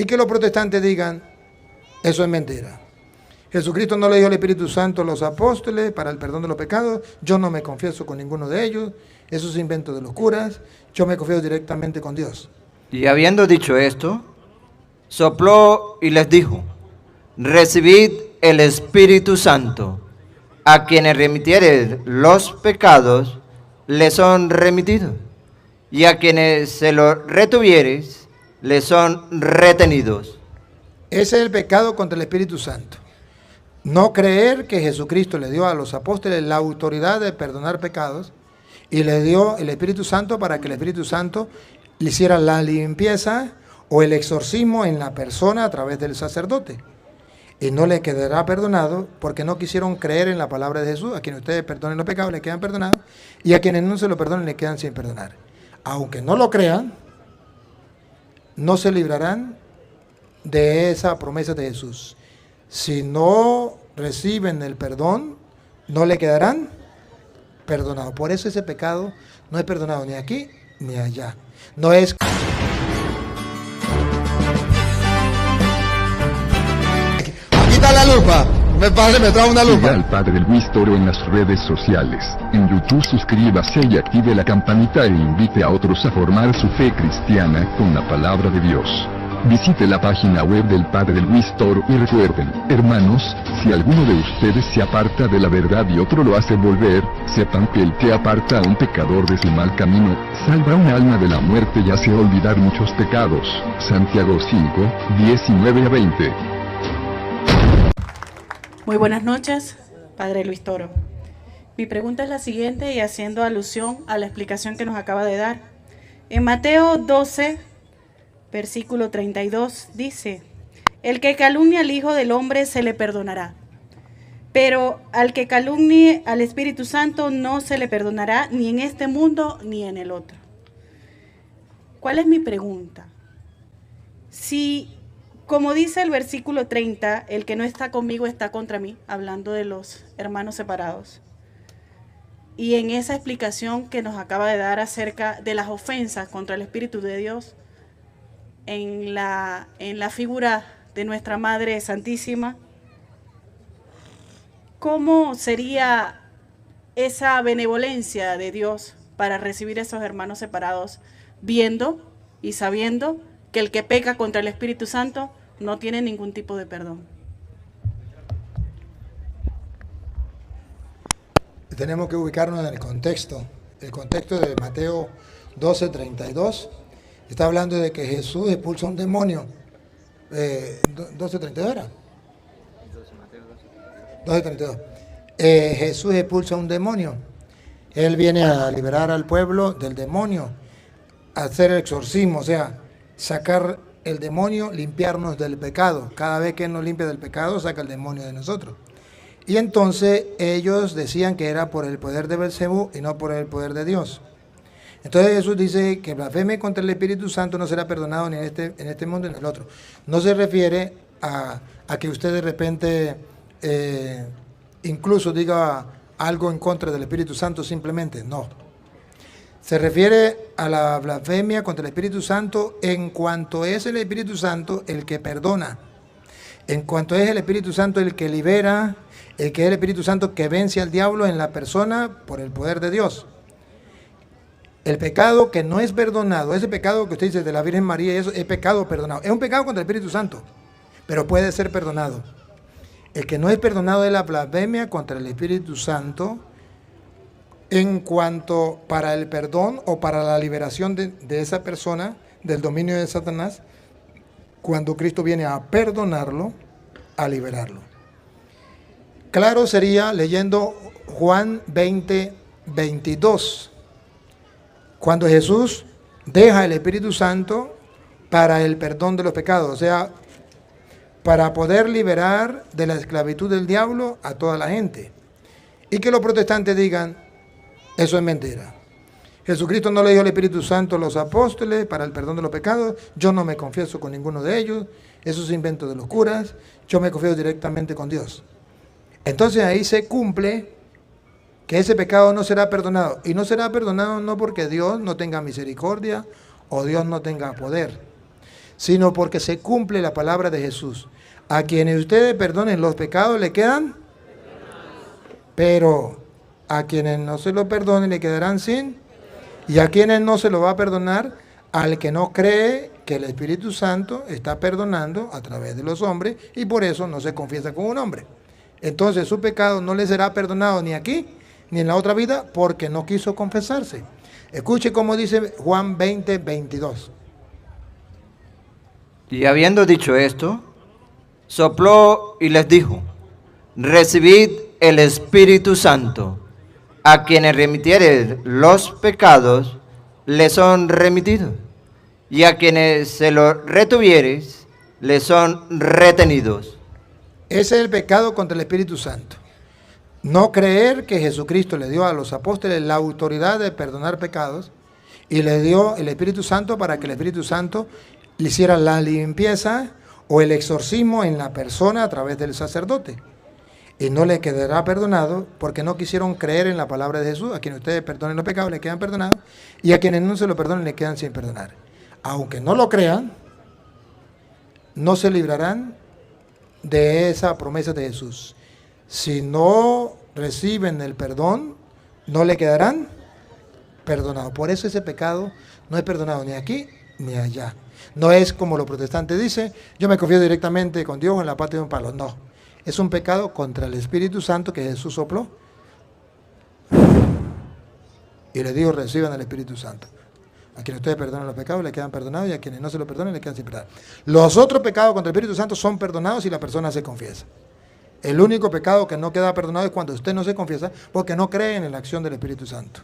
Y que los protestantes digan, eso es mentira. Jesucristo no le dio el Espíritu Santo a los apóstoles para el perdón de los pecados. Yo no me confieso con ninguno de ellos. Eso es invento de los curas. Yo me confieso directamente con Dios. Y habiendo dicho esto, sopló y les dijo, recibid el Espíritu Santo. A quienes remitieres los pecados, les son remitidos. Y a quienes se los retuvieres, les son retenidos. Ese es el pecado contra el Espíritu Santo. No creer que Jesucristo le dio a los apóstoles la autoridad de perdonar pecados y le dio el Espíritu Santo para que el Espíritu Santo le hiciera la limpieza o el exorcismo en la persona a través del sacerdote. Y no le quedará perdonado porque no quisieron creer en la palabra de Jesús. A quienes ustedes perdonen los pecados le quedan perdonados y a quienes no se lo perdonen le quedan sin perdonar. Aunque no lo crean, no se librarán de esa promesa de Jesús. Si no reciben el perdón, no le quedarán perdonados. Por eso ese pecado no es perdonado ni aquí ni allá. No es... Aquí está la lupa. Me trae una lupa. Siga al Padre Luis Toro en las redes sociales. En YouTube suscríbase y active la campanita e invite a otros a formar su fe cristiana con la palabra de Dios. Visite la página web del Padre Luis Toro y recuerden, hermanos, si alguno de ustedes se aparta de la verdad y otro lo hace volver, sepan que el que aparta a un pecador de su mal camino, salva un alma de la muerte y hace olvidar muchos pecados. Santiago 5, 19 a 20. Muy buenas noches, Padre Luis Toro. Mi pregunta es la siguiente y haciendo alusión a la explicación que nos acaba de dar. En Mateo 12, versículo 32 dice, el que calumnia al Hijo del Hombre se le perdonará, pero al que calumnie al Espíritu Santo no se le perdonará ni en este mundo ni en el otro. ¿Cuál es mi pregunta? Si, como dice el versículo 30, el que no está conmigo está contra mí, hablando de los hermanos separados, y en esa explicación que nos acaba de dar acerca de las ofensas contra el Espíritu de Dios, en la figura de nuestra Madre Santísima, ¿cómo sería esa benevolencia de Dios para recibir a esos hermanos separados, viendo y sabiendo que el que peca contra el Espíritu Santo no tiene ningún tipo de perdón? Tenemos que ubicarnos en el contexto de Mateo 12, 32. Está hablando de que Jesús expulsa un demonio. 12:32 era. 12:32. Jesús expulsa un demonio. Él viene a liberar al pueblo del demonio, a hacer el exorcismo, o sea, sacar el demonio, limpiarnos del pecado. Cada vez que Él nos limpia del pecado, saca el demonio de nosotros. Y entonces ellos decían que era por el poder de Belcebú y no por el poder de Dios. Entonces Jesús dice que blasfeme contra el Espíritu Santo no será perdonado ni en este mundo ni en el otro. No se refiere a que usted de repente incluso diga algo en contra del Espíritu Santo simplemente, no. Se refiere a la blasfemia contra el Espíritu Santo en cuanto es el Espíritu Santo el que perdona, en cuanto es el Espíritu Santo el que libera, el que es el Espíritu Santo que vence al diablo en la persona por el poder de Dios. El pecado que no es perdonado, ese pecado que usted dice de la Virgen María, eso es pecado perdonado. Es un pecado contra el Espíritu Santo, pero puede ser perdonado. El que no es perdonado es la blasfemia contra el Espíritu Santo en cuanto para el perdón o para la liberación de esa persona del dominio de Satanás, cuando Cristo viene a perdonarlo, a liberarlo. Claro sería leyendo Juan 20, 22. Cuando Jesús deja el Espíritu Santo para el perdón de los pecados, o sea, para poder liberar de la esclavitud del diablo a toda la gente. Y que los protestantes digan, eso es mentira. Jesucristo no le dio el Espíritu Santo a los apóstoles para el perdón de los pecados. Yo no me confieso con ninguno de ellos. Eso es invento de los curas. Yo me confieso directamente con Dios. Entonces ahí se cumple que ese pecado no será perdonado. Y no será perdonado no porque Dios no tenga misericordia o Dios no tenga poder, sino porque se cumple la palabra de Jesús. A quienes ustedes perdonen los pecados le quedan, pero a quienes no se lo perdonen le quedarán sin, y a quienes no se lo va a perdonar, al que no cree que el Espíritu Santo está perdonando a través de los hombres y por eso no se confiesa con un hombre. Entonces su pecado no le será perdonado ni aquí ni en la otra vida porque no quiso confesarse. Escuche cómo dice Juan 20, 22. Y habiendo dicho esto, sopló y les dijo, recibid el Espíritu Santo. A quienes remitiere los pecados, les son remitidos, y a quienes se los retuvieres, les son retenidos. Ese es el pecado contra el Espíritu Santo. No creer que Jesucristo le dio a los apóstoles la autoridad de perdonar pecados y le dio el Espíritu Santo para que el Espíritu Santo le hiciera la limpieza o el exorcismo en la persona a través del sacerdote. Y no le quedará perdonado porque no quisieron creer en la palabra de Jesús. A quienes ustedes perdonen los pecados le quedan perdonados y a quienes no se lo perdonen le quedan sin perdonar. Aunque no lo crean, no se librarán de esa promesa de Jesús. Si no reciben el perdón, no le quedarán perdonados. Por eso ese pecado no es perdonado ni aquí ni allá. No es como los protestantes dicen, yo me confío directamente con Dios en la pata de un palo. No. Es un pecado contra el Espíritu Santo que Jesús sopló y le dijo, reciban el Espíritu Santo. A quienes ustedes perdonan los pecados le quedan perdonados y a quienes no se lo perdonen le quedan sin perdonar. Los otros pecados contra el Espíritu Santo son perdonados si la persona se confiesa. El único pecado que no queda perdonado es cuando usted no se confiesa porque no cree en la acción del Espíritu Santo.